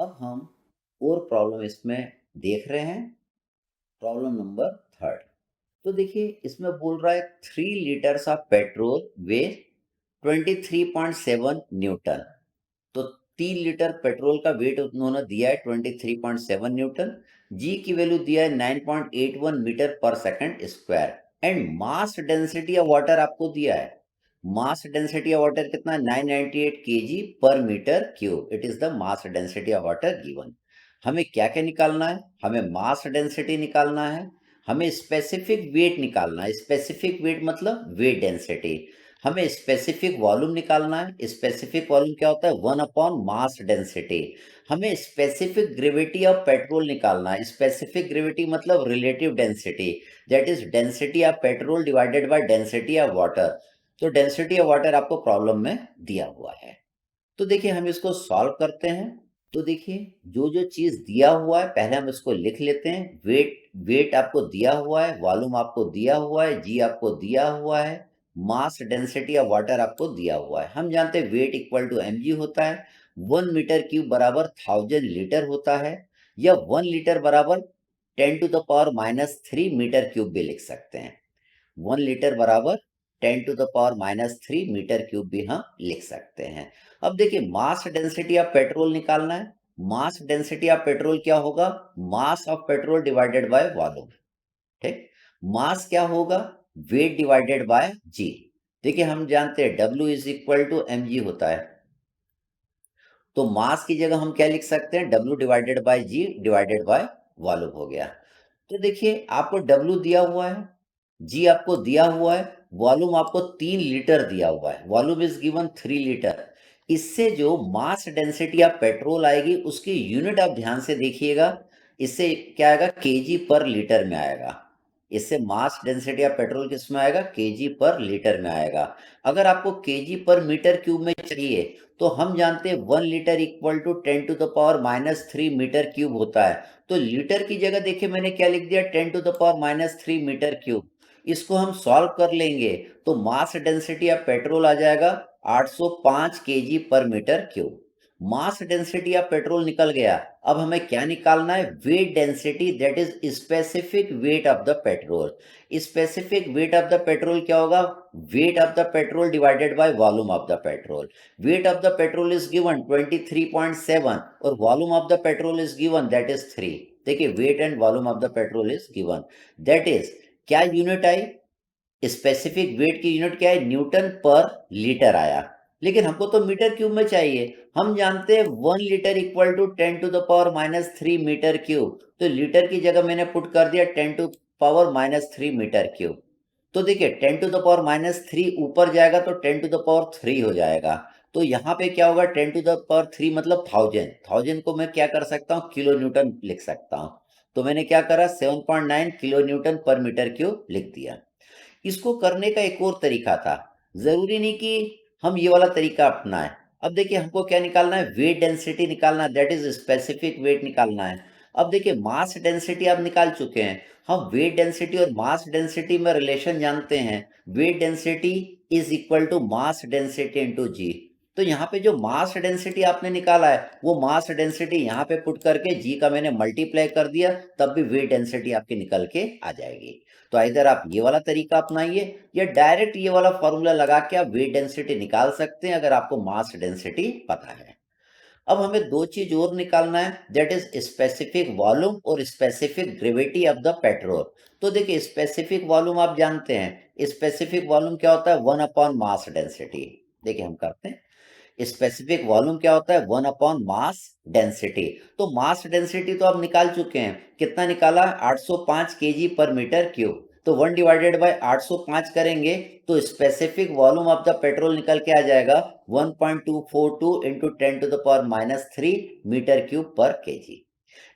अब हम और प्रॉब्लम इसमें देख रहे हैं, प्रॉब्लम नंबर थर्ड। तो देखिए इसमें बोल रहा है 3 litres of petrol way 23.7 Newton. तो 3 लीटर पेट्रोल का वेट उन्होंने दिया है 23.7 न्यूटन। जी की वैल्यू दिया है 9.81 मीटर पर second square and mass density of water आपको दिया है। मास डेंसिटी ऑफ वाटर कितना, 998 k g per metre cube. It is the mass density of water given. हमें क्या क्या निकालना है, हमें मास डेंसिटी निकालना है, हमें स्पेसिफिक वेट निकालना है। स्पेसिफिक वेट मतलब वेट डेंसिटी। हमें स्पेसिफिक वॉल्यूम निकालना है। स्पेसिफिक वॉल्यूम क्या होता है, 1/मास डेंसिटी। हमें स्पेसिफिक ग्रेविटी ऑफ पेट्रोल निकालना है। स्पेसिफिक ग्रेविटी मतलब relative density, that is density of petrol divided by density of water. तो डेंसिटी ऑफ वाटर आपको प्रॉब्लम में दिया हुआ है। तो देखिए हम इसको सॉल्व करते हैं। तो देखिए जो जो चीज दिया हुआ है पहले हम इसको लिख लेते हैं। वेट आपको दिया हुआ है, वॉल्यूम आपको दिया हुआ है, जी आपको दिया हुआ है, मास डेंसिटी ऑफ वाटर आपको दिया हुआ है। हम जानते हैं वेट इक्वल टू एम होता है। 1 मीटर क्यूब बराबर 1000 लीटर होता है, या 1 लीटर बराबर 10⁻³ मीटर क्यूब भी लिख सकते हैं। 1 लीटर बराबर 10⁻³ मीटर क्यूब भी हम लिख सकते हैं। अब देखिए मास डेंसिटी ऑफ पेट्रोल निकालना है। मास डेंसिटी ऑफ पेट्रोल क्या होगा, mass of petrol divided by volume. ठीक, मास क्या होगा, वेट डिवाइडेड बाय जी। देखिए हम जानते हैं W is equal to mg होता है। तो मास की जगह हम क्या लिख सकते हैं, W divided by g divided by volume हो गया। तो देखिए आपको W दिया हुआ है, जी आपको दिया हुआ है, वॉल्यूम आपको 3 लीटर दिया हुआ है। Volume is given 3 litre. इससे जो मास डेंसिटी ऑफ पेट्रोल आएगी उसकी यूनिट आप ध्यान से देखिएगा। इससे क्या आएगा, केजी पर लीटर में आएगा। इससे मास डेंसिटी ऑफ पेट्रोल किस में आएगा, केजी पर लीटर में आएगा। अगर आपको केजी पर मीटर क्यूब में चाहिए तो हम जानते हैं 1 litre equal to 10⁻³ metre cube होता है। तो लीटर की जगह देखिए मैंने क्या लिख दिया, 10⁻³ मीटर क्यूब। इसको हम सॉल्व कर लेंगे तो मास डेंसिटी ऑफ पेट्रोल आ जाएगा 805 k g per metre cube. Mass density of petrol निकल गया। अब हमें क्या निकालना है, weight density, that is specific weight of the petrol. Specific weight of the petrol क्या होगा, weight of the petrol divided by volume of the petrol. Weight of the petrol is given 23.7 और volume of the petrol is given that is 3। देखिए wait and volume of the petrol is given, that is क्या unit आई, specific weight की unit क्या है, Newton पर litre आया। लेकिन हमको तो मीटर क्यूब में चाहिए। हम जानते हैं 1 litre equal to 10⁻³ metre cube. तो लीटर की जगह मैंने पुट कर दिया 10⁻³ मीटर क्यूब। तो देखिए 10⁻³ ऊपर जाएगा तो 10⁻³ हो जाएगा। तो यहाँ पे क्या होगा, 10⁻³ मतलब 1000 को मैं क्या कर सकता हूँ, किलो न्यूटन लिख सकता हूँ। तो मैंने क्या करा, 7.9 किलो न्यूटन पर मीटर क्यूब लिख दिया। इसको करने का एक और तरीका था, जरूरी नहीं कि हम ये वाला तरीका अपनाएं। अब देखिए हमको क्या निकालना है, वेट डेंसिटी निकालना है, दैट इज स्पेसिफिक वेट निकालना है। अब देखिए मास डेंसिटी आप निकाल चुके हैं। हम वेट डेंसिटी और मास डेंसिटी में रिलेशन जानते हैं। Weight density is equal to mass density into g. तो यहाँ पे जो मास डेंसिटी आपने निकाला है वो मास डेंसिटी यहाँ पे पुट करके जी का मैंने मल्टीप्लाई कर दिया, तब भी वेट डेंसिटी आपकी निकल के आ जाएगी। तो इधर आप ये वाला तरीका अपनाइए या डायरेक्ट ये वाला फॉर्मूला लगा के आप वेट डेंसिटी निकाल सकते हैं अगर आपको मास डेंसिटी पता है। अब हमें दो चीज और निकालना है, दैट इज स्पेसिफिक वॉल्यूम और specific gravity of the petrol. तो देखिए स्पेसिफिक वॉल्यूम आप जानते हैं, स्पेसिफिक वॉल्यूम क्या होता है, 1/मास डेंसिटी। देखिए हम करते हैं, स्पेसिफिक वॉल्यूम क्या होता है, 1/मास डेंसिटी। तो मास डेंसिटी तो आप निकाल चुके हैं, कितना निकाला, 805 केजी पर मीटर क्यूब। तो 1 डिवाइडेड बाय 805 करेंगे तो specific volume of the petrol निकल के आ जाएगा 1.242 इंटू 10⁻³ मीटर क्यूब पर केजी।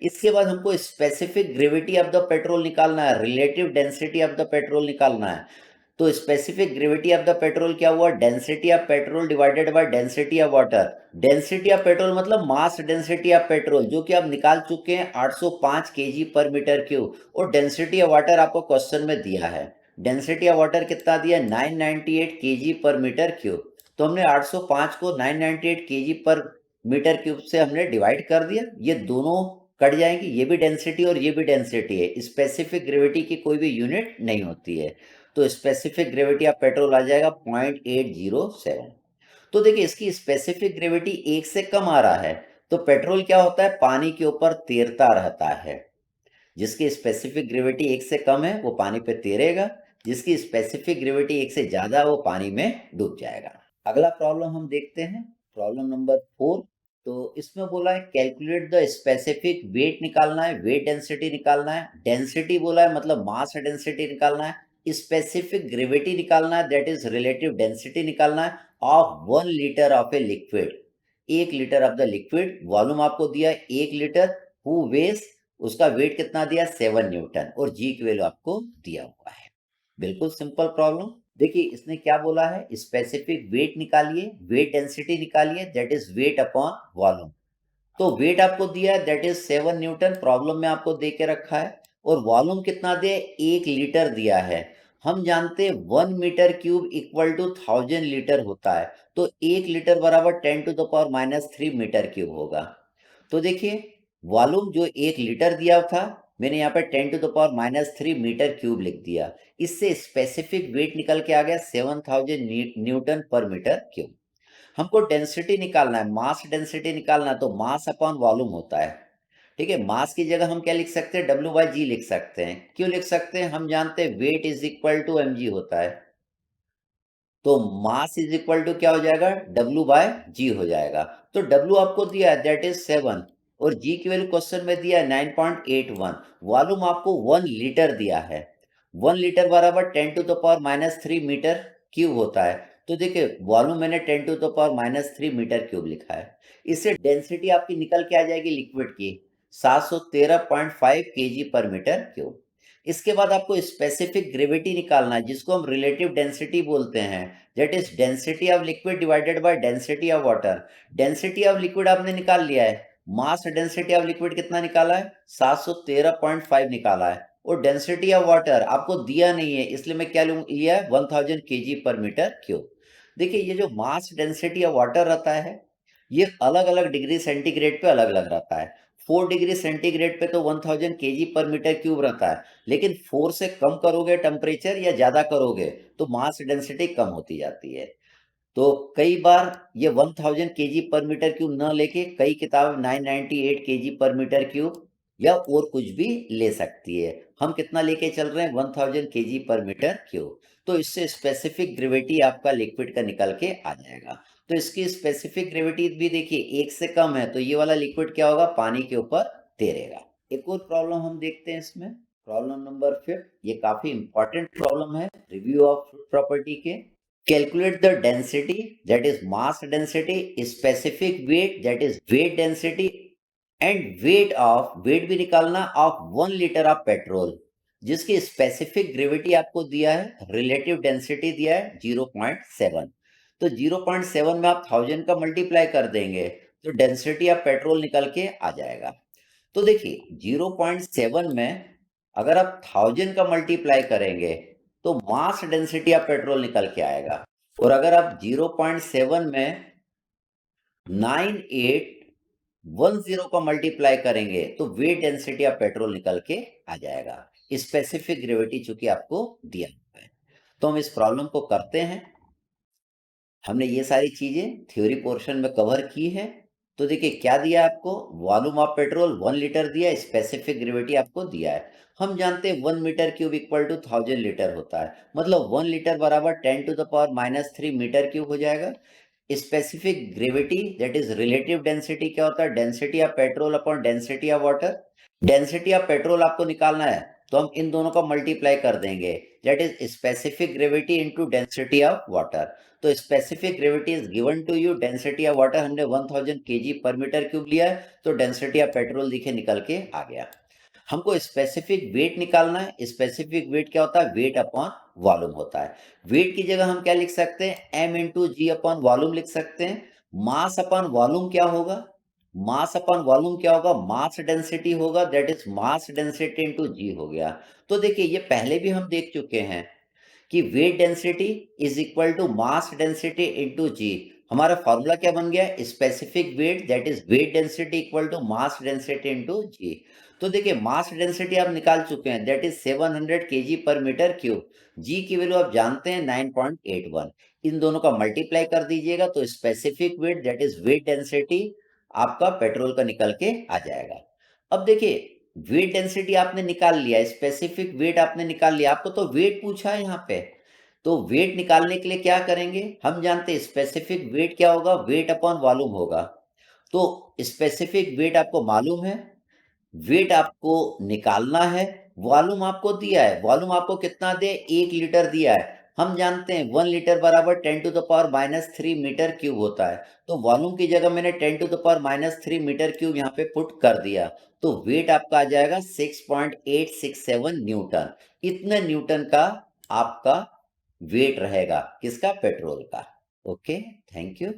इसके बाद हमको specific gravity of the petrol निकालना है, relative density of the petrol निकालना है। तो specific gravity of the petrol क्या हुआ, density of petrol divided by density of water. Density of petrol मतलब मास डेंसिटी ऑफ पेट्रोल, जो कि आप निकाल चुके हैं 805 केजी पर मीटर क्यूब। और डेंसिटी ऑफ वाटर आपको क्वेश्चन में दिया है। डेंसिटी ऑफ वाटर कितना दिया, 998 केजी पर मीटर क्यूब। तो हमने 805 को 998 केजी पर मीटर क्यूब से हमने डिवाइड कर दिया, ये दोनों कट जाएंगी, ये भी डेंसिटी और ये भी डेंसिटी है। स्पेसिफिक ग्रेविटी की कोई भी यूनिट नहीं होती है, तो स्पेसिफिक ग्रेविटी ऑफ पेट्रोल आ जाएगा 0.807। तो देखिए इसकी स्पेसिफिक ग्रेविटी 1 से कम आ रहा है, तो पेट्रोल क्या होता है, पानी के ऊपर तैरता रहता है। जिसकी स्पेसिफिक ग्रेविटी 1 से कम है वो पानी पे तैरेगा, जिसकी स्पेसिफिक ग्रेविटी 1 से ज्यादा है वो पानी में डूब जाएगा। अगला प्रॉब्लम हम देखते हैं, प्रॉब्लम नंबर 4। तो इसमें बोला है कैलकुलेट द स्पेसिफिक वेट निकालना है, वेट डेंसिटी निकालना है, डेंसिटी बोला है मतलब मास डेंसिटी निकालना है, स्पेसिफिक ग्रेविटी निकालना है दैट इज रिलेटिव डेंसिटी निकालना है of 1 litre of a liquid. 1 litre of the liquid, volume आपको दिया है 1 लीटर, हु वेस, उसका वेट कितना दिया 7 न्यूटन और जी की वैल्यू आपको दिया हुआ है। बिल्कुल सिंपल प्रॉब्लम। देखिए इसने क्या बोला है, स्पेसिफिक वेट निकालिए, वेट डेंसिटी निकालिए that is weight upon volume. तो वेट आपको दिया है दैट इज 7 न्यूटन, प्रॉब्लम में आपको दे के रखा है, और वॉल्यूम कितना दिया है 1 लीटर दिया है। हम जानते हैं 1 metre cube equal to 1000 litre होता है, तो 1 लीटर बराबर 10⁻³ मीटर क्यूब होगा। तो देखिए वॉल्यूम जो 1 लीटर दिया था, मैंने यहाँ पे 10⁻³ मीटर क्यूब लिख दिया, इससे स्पेसिफिक वेट निकल के आ गया 7000 न्यूटन पर मीटर क्यूब। हमको डेंसिटी निकालना है, मास डेंसिटी निकालना है, तो मास अपॉन वॉल्यूम होता है। ठीक है, मास की जगह हम क्या लिख सकते हैं, W/G लिख सकते हैं। क्यों लिख सकते हैं, हम जानते हैं weight is equal to mg होता है, तो मास इज इक्वल टू क्या हो जाएगा, W/G हो जाएगा। तो W आपको दिया है दैट इज 7, और G की वैल्यू क्वेश्चन में दिया है 9.81। वॉल्यूम आपको 1 लीटर दिया है, 1 लीटर बराबर 10⁻³ मीटर क्यूब होता है। तो देखिए वॉल्यूम मैंने 10⁻³ मीटर क्यूब लिखा है। इससे डेंसिटी आपकी निकल के आ जाएगी लिक्विड की 713.5 केजी पर मीटर क्यूब। इसके बाद आपको स्पेसिफिक ग्रेविटी निकालना है, जिसको हम रिलेटिव डेंसिटी बोलते हैं, that is density of liquid divided by density of water. Density of liquid आपने निकाल लिया है, मास डेंसिटी ऑफ लिक्विड कितना निकाला है 713.5 निकाला है, और डेंसिटी ऑफ वाटर आपको दिया नहीं है, इसलिए मैं क्या लिया है 1000 केजी पर मीटर क्यूब। देखिए ये जो मास डेंसिटी ऑफ वाटर रहता है, ये अलग अलग डिग्री सेंटीग्रेड पे अलग अलग रहता है। 4 डिग्री सेंटीग्रेड पे तो 1000 केजी पर मीटर क्यूब रहता है, लेकिन 4 से कम करोगे टेम्परेचर या ज्यादा करोगे तो मास डेंसिटी कम होती जाती है। तो कई बार ये 1000 केजी पर मीटर क्यूब न लेके कई किताब 998 केजी पर मीटर क्यूब या और कुछ भी ले सकती है। हम कितना लेके चल रहे हैं 1000 केजी पर मीटर क्यूब। तो इससे स्पेसिफिक ग्रेविटी आपका लिक्विड का निकल के आ जाएगा। तो इसकी स्पेसिफिक ग्रेविटी भी देखिए 1 से कम है, तो ये वाला लिक्विड क्या होगा, पानी के ऊपर तैरेगा। एक और प्रॉब्लम हम देखते हैं इसमें, प्रॉब्लम नंबर 5। ये काफी इंपॉर्टेंट प्रॉब्लम है रिव्यू ऑफ प्रॉपर्टी के। Calculate the density, that is mass density, specific weight, that is weight density, and weight भी निकालना of 1 liter of petrol, जिसकी स्पेसिफिक ग्रेविटी आपको दिया है, रिलेटिव डेंसिटी दिया है 0.7। तो 0.7 में आप 1000 का मल्टीप्लाई कर देंगे तो डेंसिटी ऑफ पेट्रोल निकल के आ जाएगा। तो देखिए 0.7 में अगर आप 1000 का मल्टीप्लाई करेंगे तो मास डेंसिटी ऑफ पेट्रोल निकल के आएगा, और अगर आप 0.7 में 9810 का मल्टीप्लाई करेंगे तो वेट डेंसिटी ऑफ पेट्रोल निकल के आ जाएगा, स्पेसिफिक ग्रेविटी चूंकि आपको दिया हुआ है। तो हम इस प्रॉब्लम को करते हैं। हमने ये सारी चीजें थ्योरी पोर्शन में कवर की है। तो देखिए क्या दिया आपको, वॉल्यूम ऑफ पेट्रोल 1 लीटर दिया, स्पेसिफिक ग्रेविटी आपको दिया है। हम जानते हैं 1 metre cube equal to 1000 litre होता है, मतलब 1 लीटर बराबर 10⁻³ मीटर क्यूब हो जाएगा। Specific gravity that is relative density क्या होता है, density of petrol upon density of water. Density of petrol आपको निकालना है, तो हम इन दोनों का मल्टीप्लाई कर देंगे, that is specific gravity into density of water. तो specific gravity is given to you, density of water हमने 1000 केजी पर मीटर क्यूब लिया है, तो डेंसिटी ऑफ पेट्रोल दिखे निकल के आ गया। हमको स्पेसिफिक वेट निकालना है। स्पेसिफिक वेट क्या होता है, वेट अपॉन वॉल्यूम होता है। वेट की जगह हम क्या लिख सकते हैं, m इंटू जी अपॉन वॉल्यूम लिख सकते हैं। मास अपॉन वॉल्यूम क्या होगा, मास अपॉन वॉल्यूम क्या होगा, मास डेंसिटी होगा, that is mass density into g हो गया। तो देखिए ये पहले भी हम देख चुके हैं कि wait density is equal to mass density into जी। हमारा फॉर्मूला क्या बन गया? Specific weight that is weight density equal to mass density into g. तो देखिए मास डेंसिटी आप निकाल चुके हैं, that is 700 KG per metre cube. जी की वैल्यू आप जानते हैं 9.81। इन दोनों का मल्टीप्लाई कर दीजिएगा तो specific weight that is weight density आपका पेट्रोल का निकल के आ जाएगा। अब देखिए वेट डेंसिटी आपने निकाल लिया, स्पेसिफिक वेट आपने निकाल लिया, आपको तो वेट पूछा है यहाँ पे। तो वेट निकालने के लिए क्या करेंगे? हम जानते हैं स्पेसिफिक वेट क्या होगा? वेट अपॉन वॉल्यूम होगा। तो स्पेसिफिक वेट आपको मालूम है, वेट आपको निकालना है, वॉल्यूम आपको दिया है। वॉल्यूम आपको कितना दे? 1 लीटर दिया है। हम जानते हैं 1 लीटर बराबर 10 to the power minus 3 metre cube होता है। तो वॉल्यूम की जगह मैंने 10 to the power minus 3 metre cube यहाँ पे पुट कर दिया। तो वेट आपका आ जाएगा 6.867 न्यूटन। इतने न्यूटन का आपका वेट रहेगा किसका? पेट्रोल का। Okay, thank you.